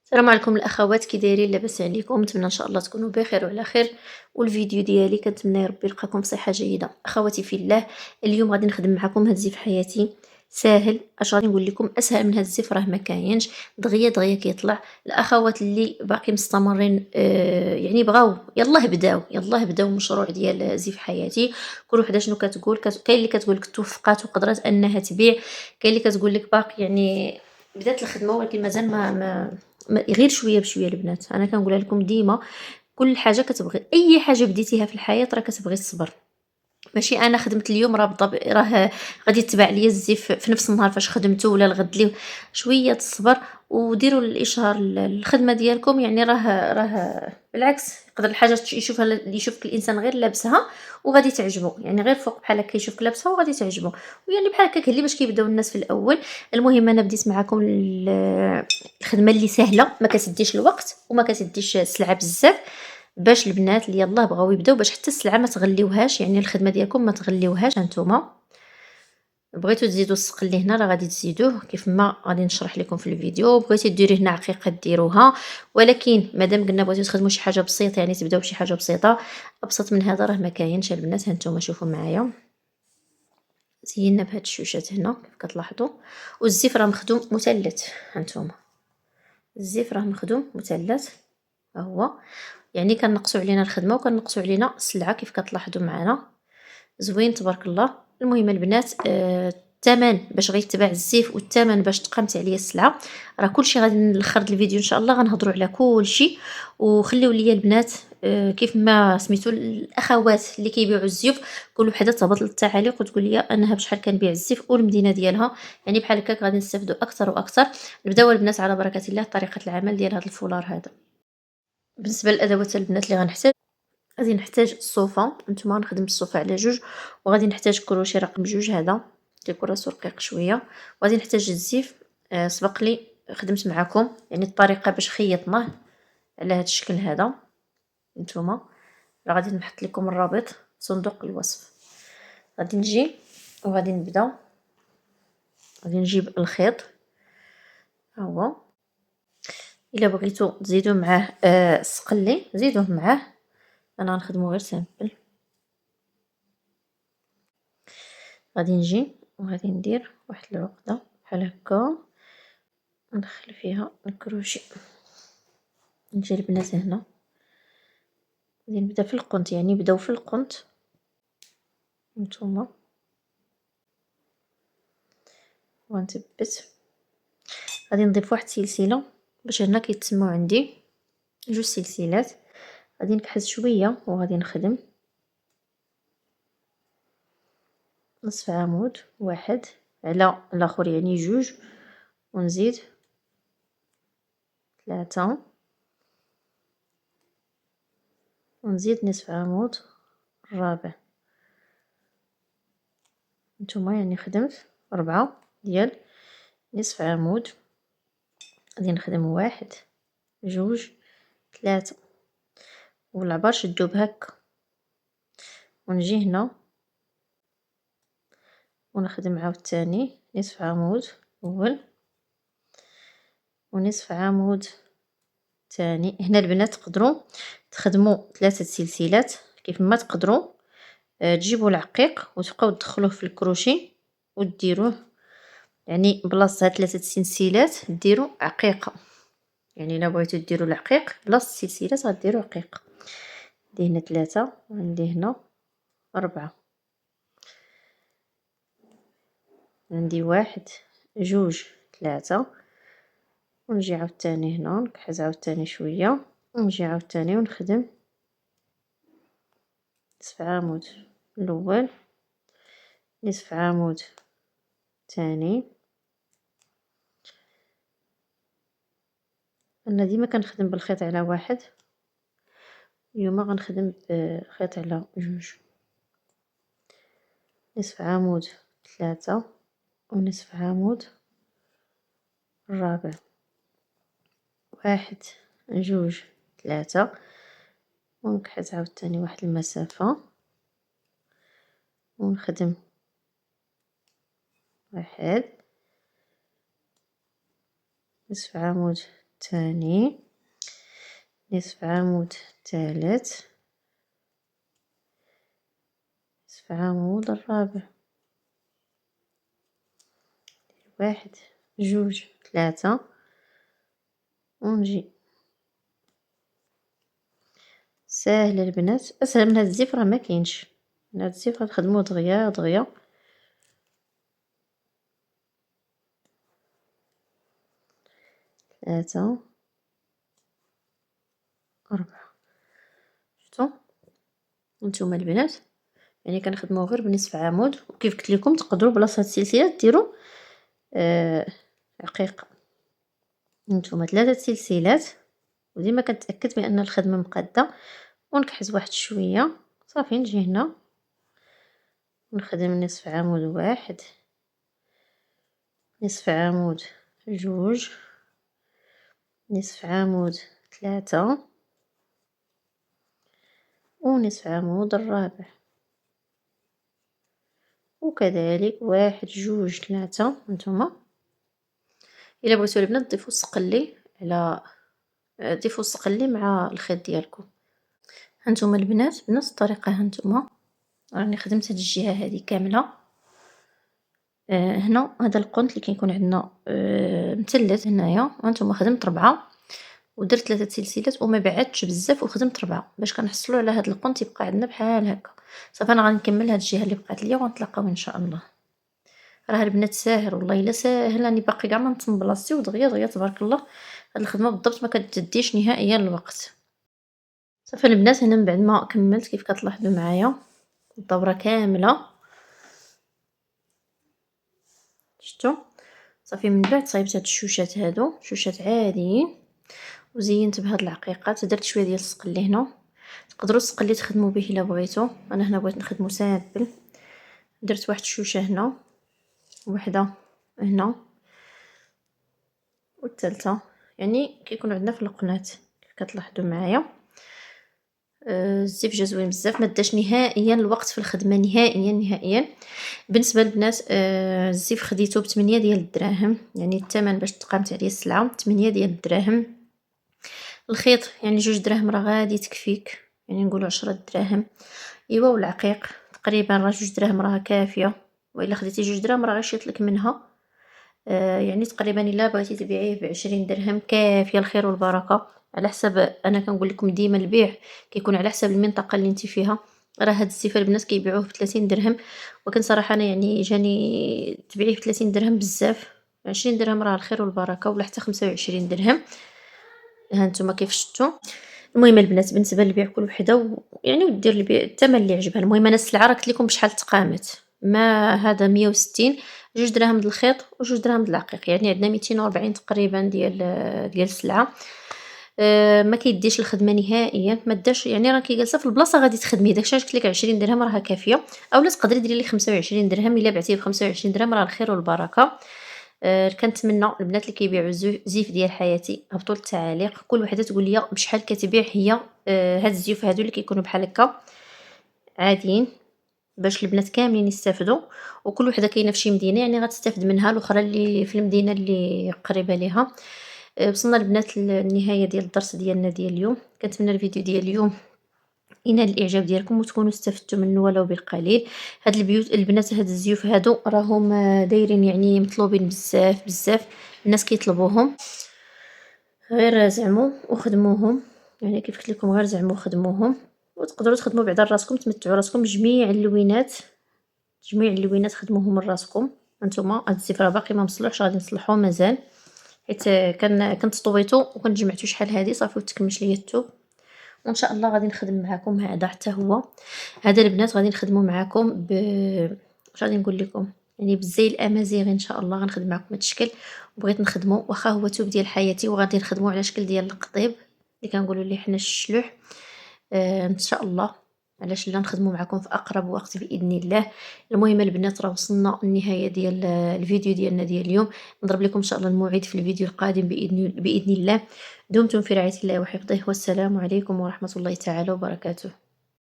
السلام عليكم الاخوات، كي دايرين؟ لاباس عليكم؟ نتمنى ان شاء الله تكونوا بخير وعلى خير. والفيديو ديالي كنتمنى ربي يلقاكم بصحه جيده. اخواتي في الله، اليوم غادي نخدم معكم هاد الزيف حياتي ساهل. اش غادي نقول لكم؟ اسهل من هاد الزيف راه ما كاينش. دغيا دغيا كيطلع. الاخوات اللي باقي مستمرين يعني بغاو يلا بداو مشروع ديال زيف حياتي. كل وحده شنو كتقول؟ كاين اللي كتقول لك توفقات وقدرت انها تبيع، كاين اللي كتقول لك باقي يعني بدات الخدمه ولكن مازال غير شويه بشويه. البنات انا كنقولها لكم ديما، كل حاجه كتبغي، اي حاجه بديتيها في الحياه راه كتبغي الصبر. ماشي انا خدمت اليوم راه راه غادي يتبع ليا الزيف في نفس النهار فاش خدمته ولا الغد ليه. شويه الصبر وديروا الاشهار الخدمه ديالكم، يعني راه بالعكس يقدر الحاجه يشوفها اللي يشوفك الانسان غير لابسها وغادي تعجبو، يعني غير فوق بحال هكا يشوفك لابسها وغادي تعجبو. ويعني بحال هكاك اللي باش كيبداو الناس في الاول. المهم انا بديت معكم الخدمه اللي سهله، ما كتديش الوقت وما كتديش السلعه بزاف، باش البنات اللي يلاه بغاو يبداو، باش حتى السلعه ما تغليوهاش، يعني الخدمه ديالكم ما تغليوهاش. هانتوما بغيتو تزيدوا السقل اللي هنا راه غادي تزيدوه كيف ما غادي نشرح لكم في الفيديو. بغيتي ديري هنا عقيقه ديروها، ولكن مادام قلنا بغيتو تخدموا شي حاجه بسيطه، يعني تبداو بشي حاجه بسيطه، ابسط من هذا راه ما كاينش البنات. هانتوما شوفوا معايا، زينا بهاد الشوشات هنا كيف كتلاحظوا، والزيف راه مخدوم مثلث. هانتوما الزيف راه مخدوم مثلث، ها هو. يعني كنقصوا علينا الخدمه وكنقصوا علينا السلعه كيف كتلاحظوا معنا. زوين تبارك الله. المهم البنات الثمن باش غيتباع الزيف والثمن باش تقامت عليا السلعه، راه كلشي غادي نلخر الفيديو ان شاء الله، غنهضروا على كلشي. وخليو ليا البنات كيف ما سميتو الاخوات اللي كيبيعوا الزيوف، كل وحده تهبط للتعاليق وتقول لي انها بشحال كنبيع الزيف والمدينه ديالها، يعني بحال هكاك غادي نستافدوا اكثر واكثر. نبداو البنات على بركه الله طريقه العمل ديال هذا الفولار هذا. بالنسبه للادوات البنات اللي غنحتاج، غادي نحتاج الصوفه. نتوما غنخدم الصوفه على جوج، وغادي نحتاج كروشي رقم جوج، هذا كيكون راسو رقيق شويه. وغادي نحتاج الزيف سبق لي خدمت معكم يعني الطريقه باش خيطناه على هذا الشكل هذا. نتوما راه غادي نحط لكم الرابط في صندوق الوصف. غادي نجي وغادي نبدا، غادي نجيب الخيط، ها هو. الا بغيتو تزيدوا معاه السقلي زيدوه معاه، انا غنخدمو غير سامبل. غادي نجي وغادي ندير واحد العقده بحال هكا، ندخل فيها الكروشي. نجي البنات هنا غادي نبدا في القنت، يعني بداو في القنت نتوما، وغنثبت. غادي نضيف واحد السلسله باش هنا كيتسموا عندي جوج سلسلات. غادي نكحز شويه وغادي نخدم نصف عمود واحد على الاخر، يعني جوج، ونزيد ثلاثة، ونزيد نصف عمود الرابع. نتوما يعني خدمت 4 ديال نصف عمود. غادي نخدم واحد جوج ثلاثة، والعبار شدو بهكا، ونجي هنا ونخدم عاوتاني نصف عمود اول ونصف عمود تاني. هنا البنات تقدروا تخدموا 3 سلسلات كيف ما تقدروا تجيبوا العقيق وتبقاو تدخلوه في الكروشي وديروه، يعني بلاصه 3 سلسلات ديروا عقيقه. يعني الا بغيتو ديروا العقيق بلاصه السلسلات غديروا عقيق. عندي هنا 3 وعندي هنا 4، عندي واحد جوج ثلاثة، ونجي عاوتاني هنا نكحز عاوتاني شويه، ونجي عاوتاني ونخدم نصف عمود الاول نصف عمود تاني. انا ديما كنخدم بالخيط على واحد، اليوم غنخدم بخيط على جوج. نصف عمود ثلاثة ونصف عمود الرابع، واحد جوج ثلاثة، ونكحز عاوتاني واحد المسافة ونخدم واحد نصف عمود الثاني، نصف عمود الثالث، نصف عمود الرابع، واحد جوج ثلاثة، ونجي ساهل البنات. اسهل من هاد الزيف راه ما كاينش. هاد الزيف غنخدموه دغيا دغيا، ثلاثة، أربعة. شفتوا نتوما البنات، يعني كنخدموه غير بنصف عمود، وكيف قلت لكم تقدروا بلاصه السلسله ديروا عقيقه. نتوما 3 سلسلات، وديما كنتاكد بان الخدمه مقاده، ونكحز واحد شويه صافي. نجي هنا ونخدم نصف عمود واحد، نصف عمود جوج، نصف عمود ثلاثة، ونصف عمود الرابع، وكذلك واحد جوج ثلاثة. هانتوما الا بغيتو البنات ضيفوا السقلي على ضيفوا السقلي مع الخيط ديالكم. هانتوما البنات بنفس الطريقه، هانتوما راني خدمت هاد الجهه هذه كامله. هنا هذا القنت اللي كيكون عندنا مثلث هنايا، هانتوما خدمت 4 ودرت 3 سلسلات وما بعدتش بزاف، وخدمت 4 باش كنحصلوا على هذا القنت يبقى عندنا بحال هكا. صافي انا غنكمل هاد الجهه اللي بقات ليا ونتلاقاو ان شاء الله. راه البنات ساهل والله الا ساهل، راني باقي كاع ما نتم بلاصتي ودغيا دغيا تبارك الله. هاد الخدمه بالضبط ما كتديش نهائيا الوقت. صافي البنات، هنا من بعد ما كملت كيف كتلاحظوا معايا الدوره كامله، شفتوا صافي. من بعد صايبت هاد الشوشات، هادو شوشات عاديين، وزينت بهاد العقيقات. درت شويه ديال السقلي هنا، تقدروا السقلي تخدموا به الا بغيتو. انا هنا بغيت نخدمو سامبل. درت واحد الشوشه هنا، وحده هنا، والثالثه. يعني كيكون عندنا في القناه كيف كتلاحظوا معايا. الزيف جا زوين بزاف، ما داش نهائيا الوقت في الخدمه نهائيا نهائيا. بالنسبه للبنات الزيف خديته ب8 ديال الدراهم، يعني الثمن باش تقامت عليه السلعه 8 ديال الدراهم. الخيط يعني 2 دراهم راه غادي تكفيك، يعني نقولوا 10 دراهم. ايوا والعقيق تقريبا راه 2 دراهم راه كافيه، والا خديتي 2 دراهم راه غيشيط لك منها. يعني تقريبا الا بغيتي تبيعيه ب20 درهم كافيه الخير والبركه. على حسب، انا كنقول لكم ديما البيع كيكون على حسب المنطقه اللي انت فيها. راه هاد الزيف البنات كيبيعوه ب30 درهم، ولكن صراحه انا يعني جاني تبيعيه ب30 درهم بزاف. 20 درهم راه الخير والبركه، ولا حتى 25 درهم. ها نتوما كيف شفتوا. المهم البنات بالنسبه للبيع كل وحده يعني ودير البيع الثمن اللي عجبها. المهم انا السلعه راه قلت لكم بشحال تقامت. ما هذا 160، 2 دراهم د الخيط و2 دراهم د العقيق، يعني عندنا 240 تقريبا ديال السلعه. ما كيديش الخدمه نهائيا، ما داش. يعني راه جالسه في البلاصه غادي تخدمي داكشي قلت لك 20 درهم راه كافيه، اولا تقدري ديري لي 25 درهم. الا بعتيه ب 25 درهم راه الخير والبركه. كنتمنى البنات اللي كيبيعوا زيف ديال حياتي هبطوا التعاليق، كل وحده تقول لي بشحال كتبيع هي هاد الزيوف هادو اللي كيكونوا بحال هكا عاديين، باش البنات كاملين يستافدوا. وكل وحده كاينه في شي مدينه يعني غتستافد منها، الاخرى اللي في المدينه اللي قريبه ليها. وصلنا البنات للنهايه ديال الدرس ديالنا ديال اليوم. كنتمنى الفيديو ديال اليوم ينال الاعجاب ديالكم وتكونوا استفدتوا منه ولو بالقليل. هاد البنات هاد الزيوف هادو راهم دايرين يعني مطلوبين بزاف بزاف، الناس كيطلبوهم. غير زعموا وخدموهم، يعني كيف قلت لكم غير زعموا وخدموهم، وتقدروا تخدموا بعدا راسكم، تمتعوا راسكم جميع اللوينات. جميع اللوينات خدموهم من راسكم. هانتوما هاد الزيف راه باقي ما مصلوحش، غادي نصلحوه مازال، حيت كنت طويتو وكنت جمعتو شحال هادي صافي وتكملش ليا الثوب. وان شاء الله غادي نخدم معكم هذا حتى هو. هذا البنات غادي نخدموا معكم واش غادي نقول لكم، يعني بالزي الامازيغي ان شاء الله غنخدم معكم هذا الشكل. وبغيت نخدمه واخا هو توب ديال حياتي، وغادي نخدمه على شكل ديال القضيب اللي كنقولوا ليه حنا الشلوح. ان شاء الله، علاش لا نخدموا معكم في اقرب وقت باذن الله. المهم البنات راه وصلنا النهايه ديال الفيديو ديالنا ديال اليوم. نضرب لكم ان شاء الله الموعد في الفيديو القادم باذن الله. دمتم في رعايه الله وحفظه، والسلام عليكم ورحمه الله تعالى وبركاته.